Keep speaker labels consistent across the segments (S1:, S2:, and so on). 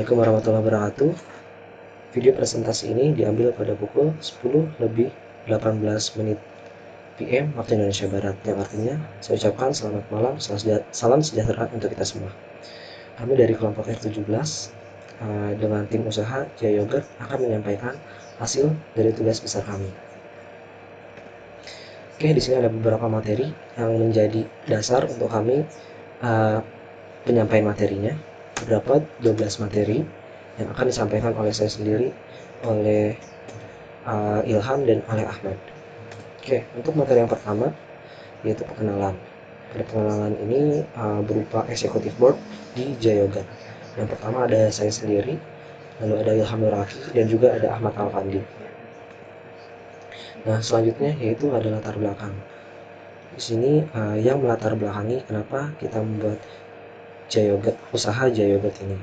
S1: Assalamualaikum warahmatullahi wabarakatuh. Video presentasi ini diambil pada pukul 10:18 PM waktu Indonesia Barat, yang artinya saya ucapkan selamat malam, salam sejahtera untuk kita semua. Kami dari kelompok R17 dengan tim usaha Jaya Yogurt akan menyampaikan hasil dari tugas besar kami. Oke, di sini ada beberapa materi yang menjadi dasar untuk kami penyampaian materinya. Terdapat 12 materi yang akan disampaikan oleh saya sendiri, oleh Ilham, dan oleh Ahmad. Oke, untuk materi yang pertama yaitu perkenalan. Pada pengenalan ini berupa executive board di Jaya Yogurt. Yang pertama ada saya sendiri, lalu ada Ilham Nuraki, dan juga ada Ahmad Alfandi. Nah, selanjutnya yaitu ada latar belakang. Di sini yang melatar belakangi kenapa kita membuat Jaya Yogurt, usaha Jaya Yogurt ini.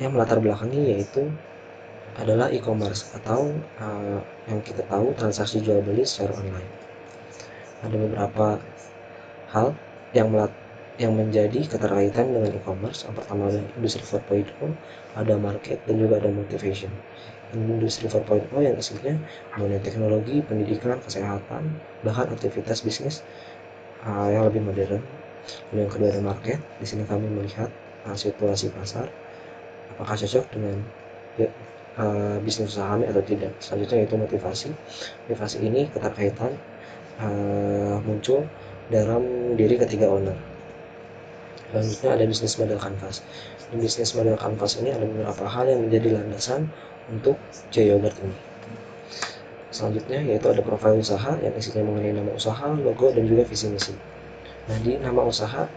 S1: Yang melatar belakangi yaitu adalah e-commerce atau yang kita tahu transaksi jual beli secara online. Ada beberapa hal yang menjadi keterkaitan dengan e-commerce. Yang pertama adalah industri 4.0, ada market, dan juga ada motivation. Industri 4.0 yang isinya mengenai teknologi, pendidikan, kesehatan, bahkan aktivitas bisnis yang lebih modern. Lalu yang kedua ada market. Di sini kami melihat situasi pasar, apakah cocok dengan bisnis usaha kami atau tidak. Selanjutnya yaitu motivasi. Motivasi ini keterkaitan muncul dalam diri ketiga owner. Selanjutnya ada bisnis model canvas. Di bisnis model canvas ini ada beberapa hal yang menjadi landasan untuk Jaya Yogurt ini. Selanjutnya yaitu ada profil usaha yang isinya mengenai nama usaha, logo, dan juga visi misi. Nah, di nama usaha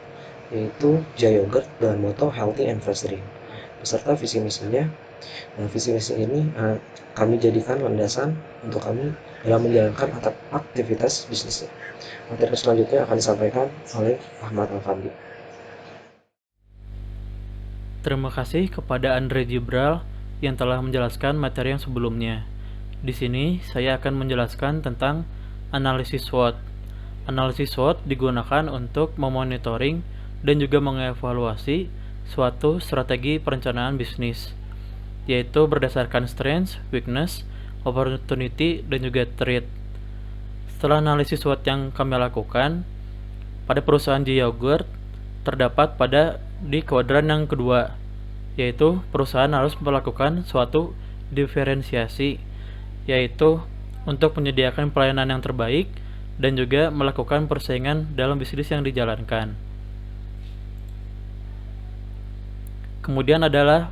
S1: yaitu Jaya Yogurt dengan moto Healthy and Fresh Drink beserta visi misinya. Nah, visi misi ini kami jadikan landasan untuk kami dalam menjalankan aktivitas bisnisnya. Materi selanjutnya akan disampaikan oleh Ahmad Alfandi.
S2: Terima kasih kepada Andre Jibral yang telah menjelaskan materi yang sebelumnya. Di sini saya akan menjelaskan tentang analisis SWOT. Analisis SWOT digunakan untuk memonitoring dan juga mengevaluasi suatu strategi perencanaan bisnis, yaitu berdasarkan strength, weakness, opportunity, dan juga threat. Setelah analisis SWOT yang kami lakukan, pada perusahaan Jaya Yogurt terdapat di kuadran yang kedua, yaitu perusahaan harus melakukan suatu diferensiasi, yaitu untuk menyediakan pelayanan yang terbaik dan juga melakukan persaingan dalam bisnis yang dijalankan. Kemudian adalah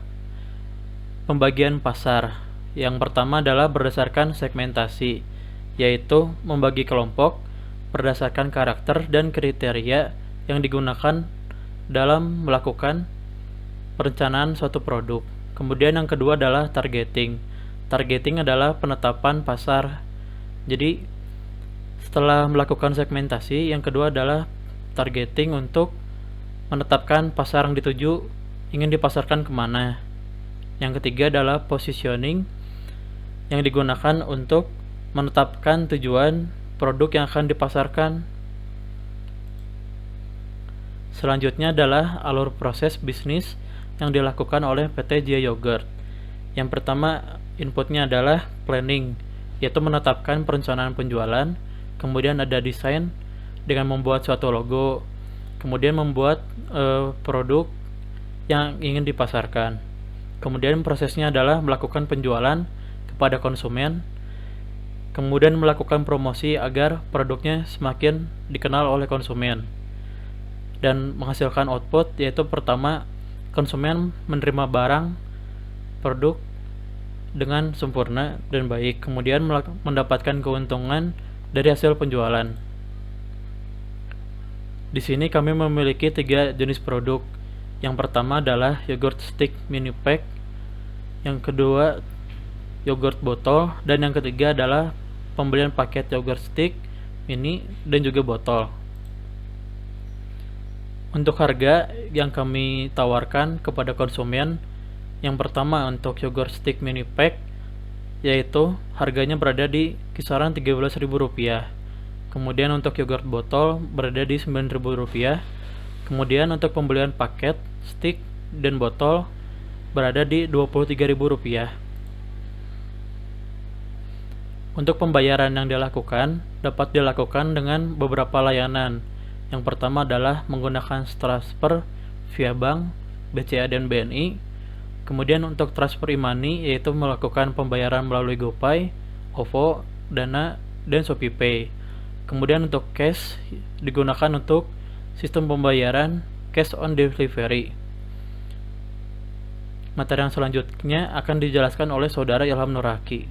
S2: pembagian pasar. Yang pertama adalah berdasarkan segmentasi, yaitu membagi kelompok berdasarkan karakter dan kriteria yang digunakan dalam melakukan perencanaan suatu produk. Kemudian yang kedua adalah targeting. Targeting adalah penetapan pasar. Jadi setelah melakukan segmentasi, yang kedua adalah targeting untuk menetapkan pasar yang dituju ingin dipasarkan kemana. Yang ketiga adalah positioning yang digunakan untuk menetapkan tujuan produk yang akan dipasarkan. Selanjutnya adalah alur proses bisnis yang dilakukan oleh PT Jaya Yogurt. Yang pertama inputnya adalah planning, yaitu menetapkan perencanaan penjualan. Kemudian ada desain dengan membuat suatu logo. Kemudian membuat produk yang ingin dipasarkan. Kemudian prosesnya adalah melakukan penjualan kepada konsumen. Kemudian melakukan promosi agar produknya semakin dikenal oleh konsumen dan menghasilkan output, yaitu pertama konsumen menerima barang produk dengan sempurna dan baik, kemudian mendapatkan keuntungan dari hasil penjualan. Di sini kami memiliki 3 jenis produk. Yang pertama adalah yogurt stick mini pack, yang kedua yogurt botol, dan yang ketiga adalah pembelian paket yogurt stick mini dan juga botol. Untuk harga yang kami tawarkan kepada konsumen, yang pertama untuk yogurt stick mini pack, yaitu harganya berada di kisaran Rp13.000. Kemudian untuk yogurt botol berada di Rp9.000. Kemudian untuk pembelian paket stick dan botol berada di Rp23.000. Untuk pembayaran yang dilakukan dapat dilakukan dengan beberapa layanan. Yang pertama adalah menggunakan transfer via bank, BCA dan BNI. Kemudian untuk transfer e-money yaitu melakukan pembayaran melalui GoPay, OVO, Dana, dan ShopeePay. Kemudian untuk cash digunakan untuk sistem pembayaran cash on delivery. Materi yang selanjutnya akan dijelaskan oleh Saudara Ilham Nurhaki.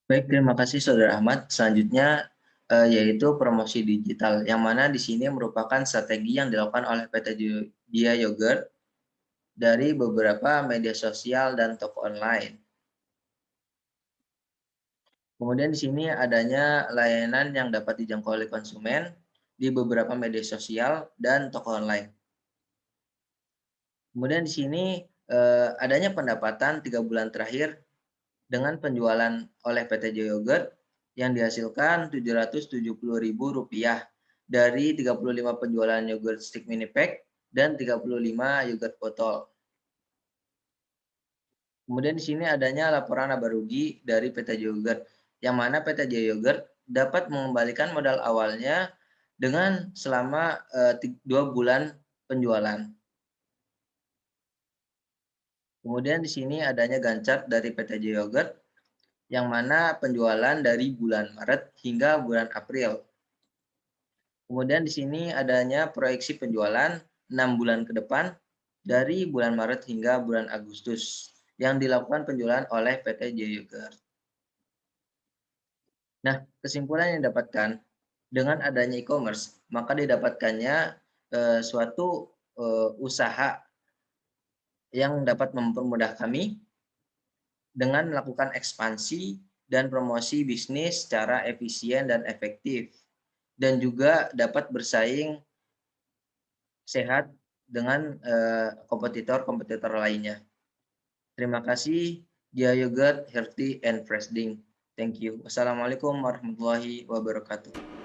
S3: Baik, terima kasih Saudara Ahmad. Selanjutnya yaitu promosi digital, yang mana di sini merupakan strategi yang dilakukan oleh PT Dia Yogurt dari beberapa media sosial dan toko online. Kemudian di sini adanya layanan yang dapat dijangkau oleh konsumen di beberapa media sosial dan toko online. Kemudian di sini adanya pendapatan 3 bulan terakhir dengan penjualan oleh PT Joy Yogurt yang dihasilkan Rp770.000 dari 35 penjualan yogurt stick mini pack dan 35 yogurt botol. Kemudian di sini adanya laporan laba rugi dari PT Joy Yogurt, yang mana PT Joy Yogurt dapat mengembalikan modal awalnya dengan selama 2 bulan penjualan. Kemudian di sini adanya Gantt chart dari PT Joy Yogurt, yang mana penjualan dari bulan Maret hingga bulan April. Kemudian di sini adanya proyeksi penjualan 6 bulan ke depan dari bulan Maret hingga bulan Agustus yang dilakukan penjualan oleh PT Joy Yogurt. Nah, kesimpulan yang didapatkan dengan adanya e-commerce, maka didapatkannya suatu usaha yang dapat mempermudah kami dengan melakukan ekspansi dan promosi bisnis secara efisien dan efektif, dan juga dapat bersaing sehat dengan kompetitor-kompetitor lainnya. Terima kasih, Dia Yogurt Healthy and Fresh Drink. Thank you. Wassalamualaikum warahmatullahi wabarakatuh.